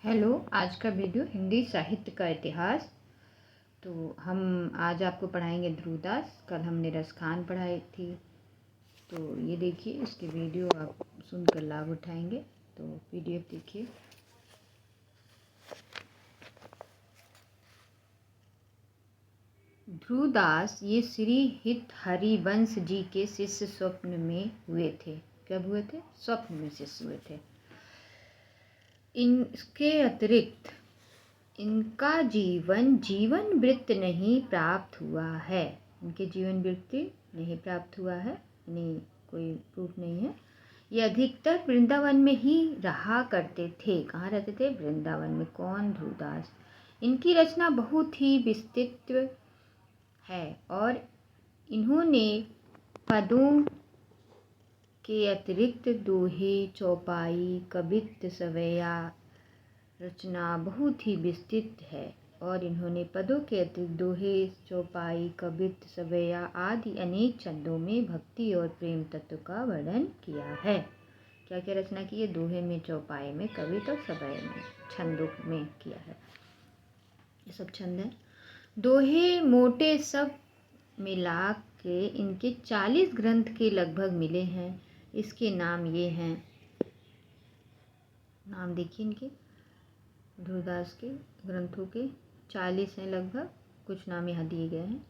Hello, आज का video Hindi साहित्य का इतिहास। तो हम आज आपको पढ़ाएंगे ध्रुवदास। कल हमने रसखान पढ़ाई थी, तो ये देखिए इसके वीडियो आप सुनकर लाभ उठाएंगे। तो पीडीएफ देखिए। ध्रुवदास ये श्री हित हरिवंश जी के शिष्य स्वप्न में हुए थे। कब हुए थे? स्वप्न में शिष्य हुए थे। इनके अतिरिक्त इनका जीवन वृत्त नहीं प्राप्त हुआ है। इनके जीवन वृत्ति नहीं प्राप्त हुआ है, नहीं कोई प्रूफ नहीं है। ये अधिकतर वृंदावन में ही रहा करते थे। कहाँ रहते थे? वृंदावन में। कौन? ध्रुवदास। इनकी रचना बहुत ही विस्तृत है और इन्होंने पदों के अतिरिक्त दोहे, चौपाई, कवित्त, सवैया रचना बहुत ही विस्तृत है और इन्होंने पदों के अतिरिक्त दोहे, चौपाई, कवित्त, सवैया आदि अनेक छंदों में भक्ति और प्रेम तत्व का वर्णन किया है। क्या क्या रचना की है? दोहे में, चौपाई में, कवित्त और सवैया में, छंदों में किया है। ये सब छंद है। दोहे मोटे सब मिला के इनके 40 ग्रंथ के लगभग मिले हैं। इसके नाम ये हैं, नाम देखिए इनके ध्रुवदास के ग्रंथों के 40 हैं लगभग। कुछ नाम यहाँ दिए गए हैं।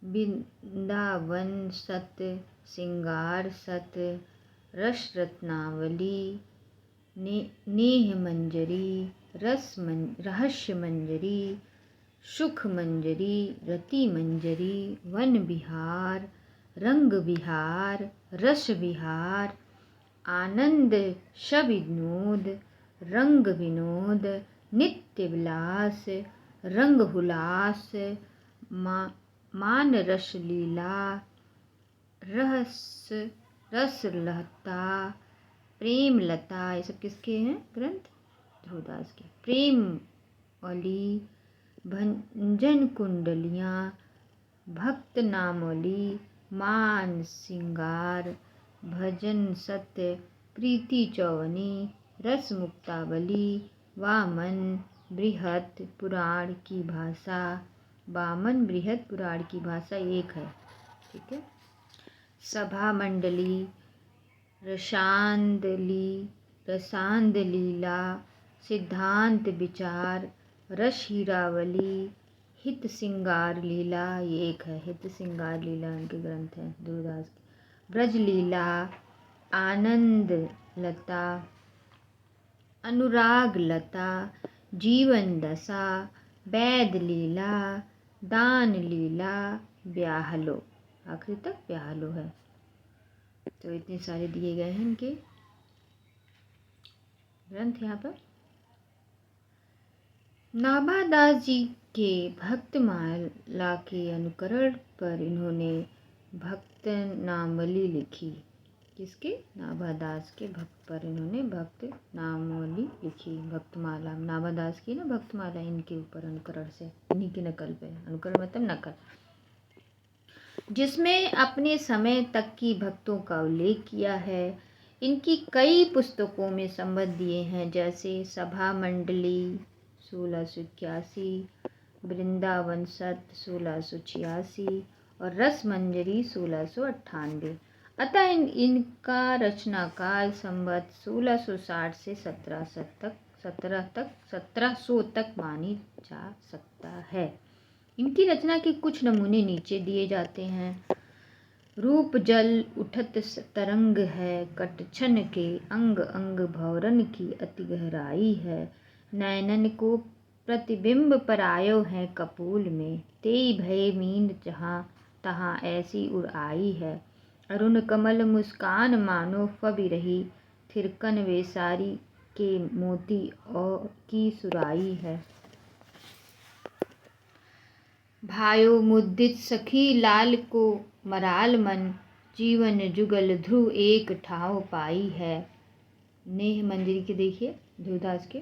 वृंदावन सत, सिंगार सत, रस रत्नावली, नेह मंजरी, रहस्य मंजरी, सुख मंजरी, रति मंजरी, वन विहार, रंग विहार, रस विहार, आनंद शविनोद, रंग विनोद, नित्य विलास, रंग हुलास, मान रस लीला, रस लता, प्रेम लता। ये सब किसके हैं ग्रंथ? ध्रुवदास के। प्रेम अली, भंजन कुंडलियाँ, भक्त नामोली, मान सिंगार, भजन सत्य, प्रीति चौवनी, रस मुक्तावली, वामन बृहत पुराण की भाषा। वामन बृहत पुराण की भाषा एक है, ठीक है। सभा मंडली, रसांद लीला, सिद्धांत विचार, रस हीरावली, हित सिंगार लीला, ये एक है। हित सिंगार लीला इनके ग्रंथ है ध्रुवदास के। ब्रज लीला, आनंद लता, अनुराग लता, जीवन दशा, वैद लीला, दान लीला, ब्याहलो, आखिरी तक ब्याहलो है। तो इतने सारे दिए गए हैं इनके ग्रंथ यहाँ पर। नाभादास जी के भक्तमाला के अनुकरण पर इन्होंने भक्त नामवली लिखी। किसके? नाभादास के भक्त पर इन्होंने भक्त नामवली लिखी। भक्तमाला नाभादास की ना, भक्तमाला इनके ऊपर अनुकरण से, इन्हीं की नकल पे। अनुकरण मतलब नकल, जिसमें अपने समय तक की भक्तों का उल्लेख किया है। इनकी कई पुस्तकों में संबंध दिए हैं, जैसे सभा मंडली 1681, वृंदावन सत 1686 और रस मंजरी 1698। अतः इनका रचना काल संवत 1660 से 1700 तक मानी जा सकता है। इनकी रचना के कुछ नमूने नीचे दिए जाते हैं। रूप जल उठत तरंग है, कटछन के अंग अंग भौरन की अति गहराई है। नैनन को प्रतिबिंब परायो है कपूल में, तेई भय नींद जहाँ तहाँ ऐसी उड़ आई है। अरुण कमल मुस्कान मानो फबि रही, थिरकन वेसारी के मोती और की सुराई है। भायो मुद्दित सखी लाल को मराल मन, जीवन जुगल ध्रुव एक ठाव पाई है। नेह मंजरी के देखिए ध्रुवदास के,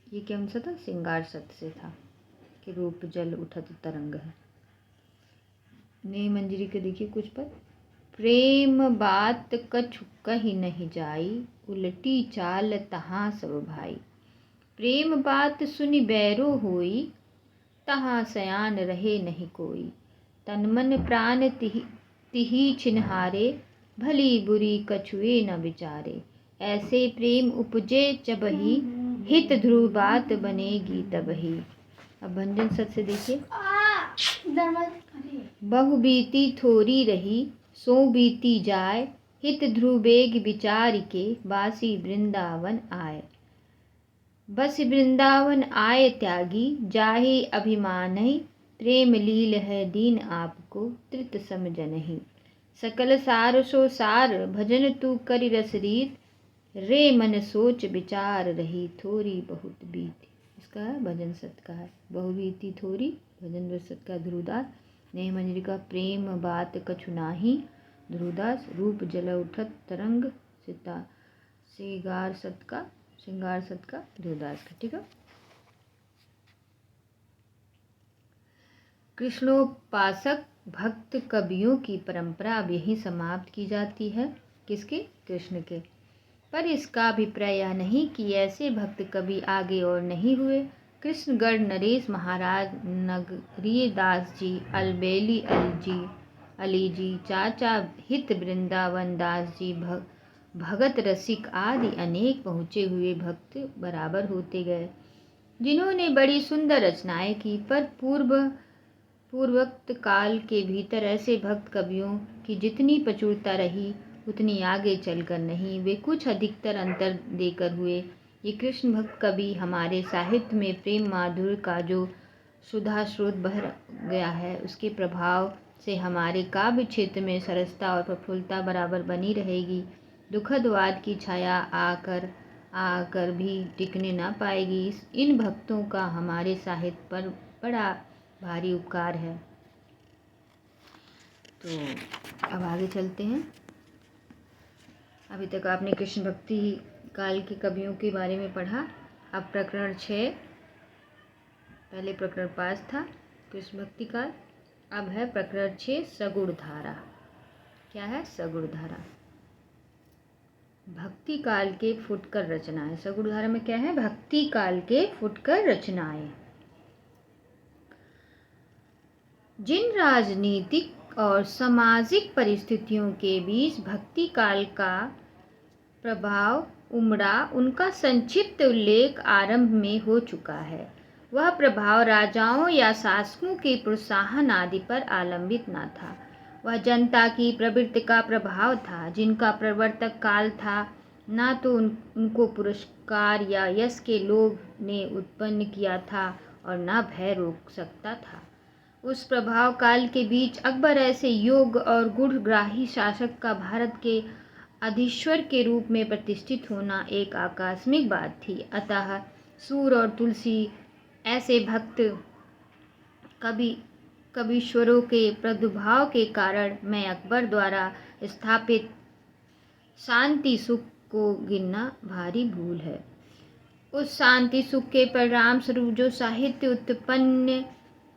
ये क्या सा था? सिंगार सत से था कि रूप जल उठत तरंग है। नेह मंजरी के देखिए कुछ पर। प्रेम बात कछु कही नहीं जाई, उलटी चाल तहाँ सब भाई। प्रेम बात सुनि बैरो होई, तहाँ सयान रहे नहीं कोई। तन मन प्राण तिहि छिनहारे, भली बुरी कछुए न विचारे। ऐसे प्रेम उपजे जबहि, हित ध्रुव बात बनेगी तबहि। अब भंजन सत से देखिए। बहु बीती थोरी रही, सो बीती जाय, हित ध्रुव बेग विचार के, बासी वृंदावन आए। बस वृंदावन आए त्यागी, जाहे अभिमानहि, प्रेम लील है दीन आपको, त्रित समझनहि। सकल सार सो सार, भजन तू करि रस रीत, रे मन सोच विचार रही, थोरी बहुत बीती। इसका भजन सत का है। बहु बीती थोरी, भजन रसत का ध्रुवदास। नेह मंजरी का प्रेम बात कछु नाही, ध्रुवदास। रूप जल उठत तरंग, सीता श्रृंगार सत का ध्रुवदास का। ठीक है। कृष्णोपासक भक्त कवियों की परंपरा अब यही समाप्त की जाती है। किसके? कृष्ण के। पर इसका अभिप्राय यह नहीं कि ऐसे भक्त कवि आगे और नहीं हुए। कृष्णगढ़ नरेश महाराज, नगरीय दास जी, अलबेली अली जी, चाचा हित वृंदावन दास जी, भगत रसिक आदि अनेक पहुँचे हुए भक्त बराबर होते गए, जिन्होंने बड़ी सुंदर रचनाएं की। पर पूर्वोक्त काल के भीतर ऐसे भक्त कवियों की जितनी प्रचुरता रही, उतनी आगे चलकर नहीं। वे कुछ अधिकतर अंतर देकर हुए। ये कृष्ण भक्त कवि हमारे साहित्य में प्रेम माधुर्य का जो सुधा स्रोत बह गया है, उसके प्रभाव से हमारे काव्य क्षेत्र में सरसता और प्रफुल्लता बराबर बनी रहेगी। दुखदवाद की छाया आकर भी टिकने न पाएगी। इन भक्तों का हमारे साहित्य पर बड़ा भारी उपकार है। तो अब आगे चलते हैं। अभी तक आपने कृष्ण भक्ति काल के कवियों के बारे में पढ़ा। अब प्रकरण 6, पहले प्रकरण 5 था कृष्ण भक्ति काल, अब है प्रकरण 6 सगुण धारा। क्या है? सगुण धारा। भक्ति काल के फुटकर रचनाएं। सगुण धारा में क्या है? भक्ति काल के फुटकर रचनाएं। जिन राजनीतिक और सामाजिक परिस्थितियों के बीच भक्ति काल का प्रभाव उमड़ा, उनका संक्षिप्त उल्लेख आरंभ में हो चुका है। वह प्रभाव राजाओं या शासकों के प्रोत्साहन आदि पर आलंबित न था। वह जनता की प्रवृत्ति का प्रभाव था, जिनका प्रवर्तक काल था। न तो उनको पुरस्कार या यश के लोभ ने उत्पन्न किया था और न भय रोक सकता था। उस प्रभाव काल के बीच अकबर ऐसे योग्य और गूढ़ग्राही शासक का भारत के अधीश्वर के रूप में प्रतिष्ठित होना एक आकस्मिक बात थी। अतः सूर और तुलसी ऐसे भक्त कवीश्वरों के प्रादुर्भाव के कारण मैं अकबर द्वारा स्थापित शांति सुख को गिनना भारी भूल है। उस शांति सुख के परिणाम स्वरूप जो साहित्य उत्पन्न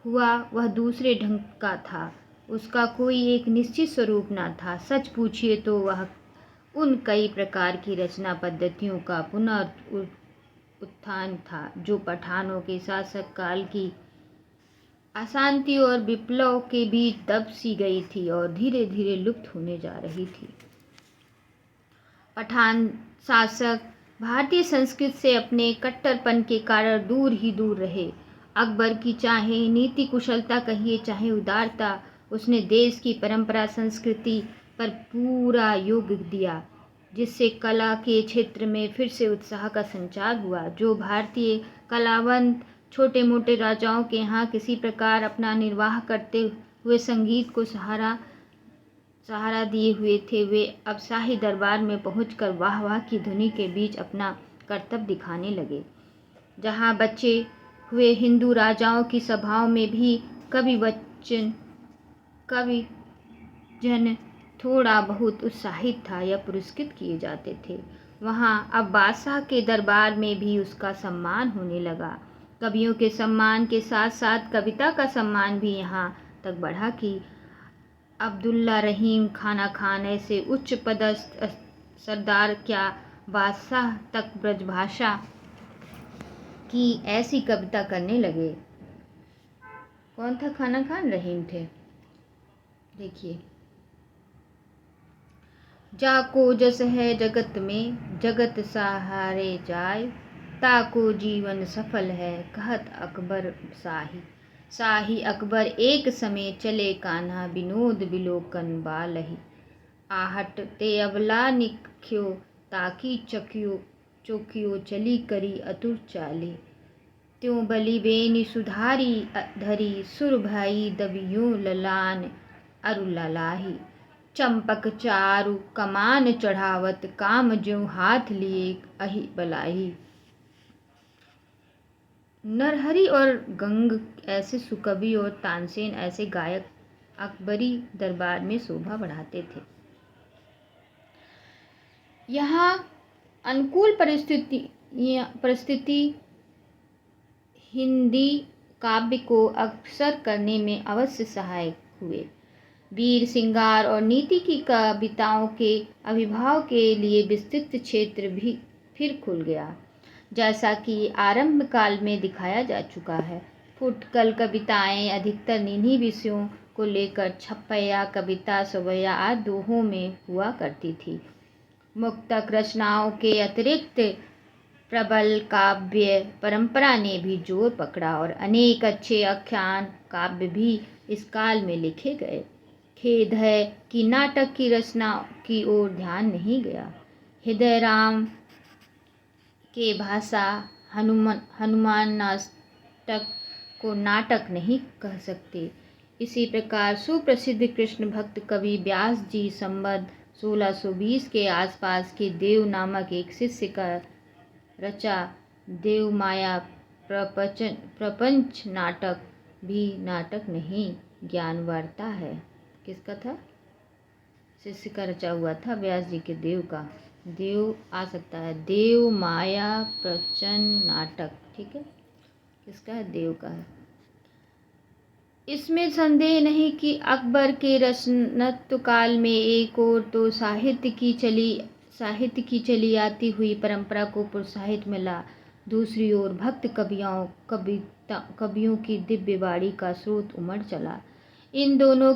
हुआ, वह दूसरे ढंग का था। उसका कोई एक निश्चित स्वरूप न था। सच पूछिए तो वह उन कई प्रकार की रचना पद्धतियों का पुनरुत्थान था जो पठानों के शासक काल की अशांति और विप्लव के बीच दब सी गई थी और धीरे धीरे लुप्त होने जा रही थी। पठान शासक भारतीय संस्कृति से अपने कट्टरपन के कारण दूर ही दूर रहे। अकबर की चाहे नीति कुशलता कहिए, चाहे उदारता, उसने देश की परंपरा संस्कृति पर पूरा योग दिया, जिससे कला के क्षेत्र में फिर से उत्साह का संचार हुआ। जो भारतीय कलावंत छोटे मोटे राजाओं के यहाँ किसी प्रकार अपना निर्वाह करते हुए संगीत को सहारा दिए हुए थे, वे अब शाही दरबार में पहुंचकर वाह वाह की धुनी के बीच अपना कर्तव्य दिखाने लगे। जहाँ बचे हुए हिंदू राजाओं की सभाओं में भी कवि जन थोड़ा बहुत उत्साहित था या पुरस्कृत किए जाते थे, वहाँ अब बादशाह के दरबार में भी उसका सम्मान होने लगा। कवियों के सम्मान के साथ साथ कविता का सम्मान भी यहाँ तक बढ़ा कि अब्दुल्ला रहीम खाना खान ऐसे उच्च पदस्थ सरदार क्या बादशाह तक ब्रजभाषा की ऐसी कविता करने लगे। कौन था? खाना खान रहीम थे। देखिए, जाको जस है जगत में, जगत सहारे जाय, ताको जीवन सफल है, कहत अकबर शाही। शाही अकबर एक समय चले, कान्हा विनोद विलोकन बालहि। आहट ते अबला निख्यो, ताकी चकियो चोकियो चली करी अतुर चाली। त्यों बलि बेनी सुधारी धरी, सुर भाई दबियों ललान अरु ललाही। चंपक चारु कमान चढ़ावत, काम ज्यों हाथ लिए अहि बलाही। नरहरि और गंग ऐसे सुकवि और तानसेन ऐसे गायक अकबरी दरबार में शोभा बढ़ाते थे। यहाँ अनुकूल परिस्थिति हिंदी काव्य को अग्रसर करने में अवश्य सहायक हुए। वीर श्रृंगार और नीति की कविताओं के आविर्भाव के लिए विस्तृत क्षेत्र भी फिर खुल गया, जैसा कि आरंभ काल में दिखाया जा चुका है। फुटकल कविताएं अधिकतर इन्हीं विषयों को लेकर छपैया, कविता, सवैया आदि दोहों में हुआ करती थी। मुक्तक रचनाओं के अतिरिक्त प्रबल काव्य परंपरा ने भी जोर पकड़ा और अनेक अच्छे आख्यान काव्य भी इस काल में लिखे गए। खेद है कि नाटक की रचना की ओर ध्यान नहीं गया। हृदय राम के भाषा हनुमान नाटक को नाटक नहीं कह सकते। इसी प्रकार सुप्रसिद्ध कृष्ण भक्त कवि व्यास जी संवत 1620 के आसपास के देव नामक एक शिष्य का रचा देव माया प्रपंच नाटक भी नाटक नहीं, ज्ञानवार्ता है। किसका था? शिष्य का रचा हुआ था, व्यास जी के देव का। देव आ सकता है, देव माया प्रपंच नाटक, ठीक है। किसका है? देव का है। इसमें संदेह नहीं कि अकबर के रचनत्व काल में एक ओर तो साहित्य की चली आती हुई परंपरा को प्रोत्साहित मिला, दूसरी ओर भक्त कवियों की दिव्य वाणी का स्रोत उमड़ चला। इन दोनों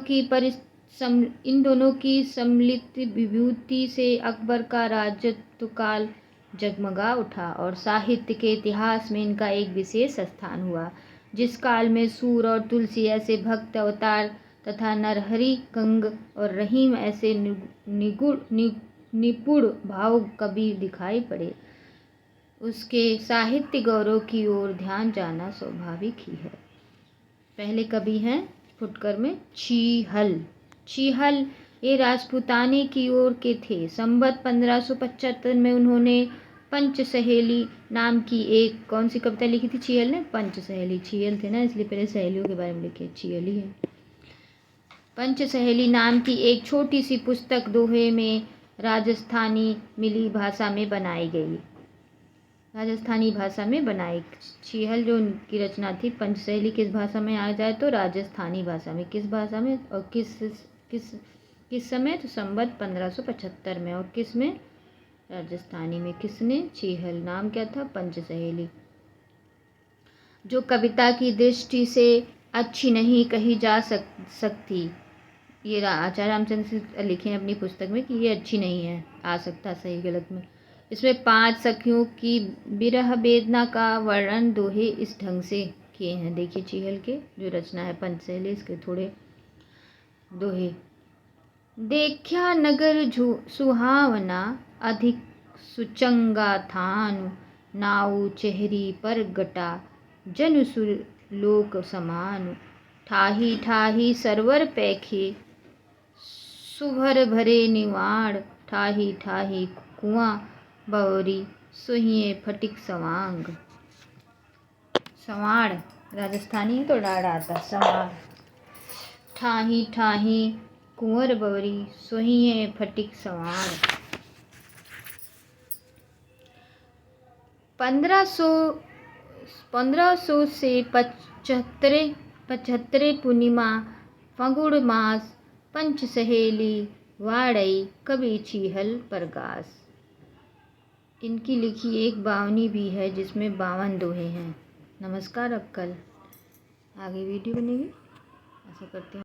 की सम्मिलित विभूति से अकबर का राजत्व काल जगमगा उठा और साहित्य के इतिहास में इनका एक विशेष स्थान हुआ। जिस काल में सूर और तुलसी ऐसे भक्त अवतार तथा नरहरि, गंग और रहीम ऐसे निपुण भाव कवि दिखाई पड़े, उसके साहित्य गौरव की ओर ध्यान जाना स्वाभाविक ही है। पहले कवि हैं फुटकर में छीहल ये राजपूताने की ओर के थे। संवत 1575 में उन्होंने पंच सहेली नाम की एक कौन सी कविता लिखी थी? छीहल ने पंच सहेली, छीहल थे ना इसलिए पहले सहेलियों के बारे में लिखे, छीहल ही है। पंच सहेली नाम की एक छोटी सी पुस्तक दोहे में राजस्थानी मिली भाषा में बनाई गई। राजस्थानी भाषा में बनाई। छीहल जो उनकी रचना थी पंचसहेली किस भाषा में आ जाए तो राजस्थानी भाषा में। किस भाषा में और किस समय? तो संवत 1575 में। और किस में? राजस्थानी में। किसने? छीहल। नाम क्या था? पंचसहेली। जो कविता की दृष्टि से अच्छी नहीं कही जा सकती, ये आचार्य रामचंद्र लिखे हैं अपनी पुस्तक में कि ये अच्छी नहीं है, आ सकता सही गलत में। इसमें 5 सखियों की विरह वेदना का वर्णन दोहे इस ढंग से किए हैं। देखिए छीहल के जो रचना है पंचसहेली, इसके थोड़े दोहे। देखा नगर सुहावना, अधिक सुचंगा थानु, नाऊ चेहरी पर गटा, जन सुर लोक समानु, ठाही ठाही सरवर पैखे, सुभर भरे निवाड़, ठाही ठाही कुआं बवरी, सोहिए फटिक सवांग। सवाड़ राजस्थानी तो डाढ़ आता। सवाड़। ठाही ठाही कुंवर बवरी, सोहिए फटिक सवाड़। 1500 से 75 पूर्णिमा फगुण मास, पंचसहेली वाड़ई कवि छीहल परगास। इनकी लिखी एक बावनी भी है जिसमें 52 दोहे हैं। नमस्कार, अब कल आगे वीडियो बनेगी, ऐसा करते हैं।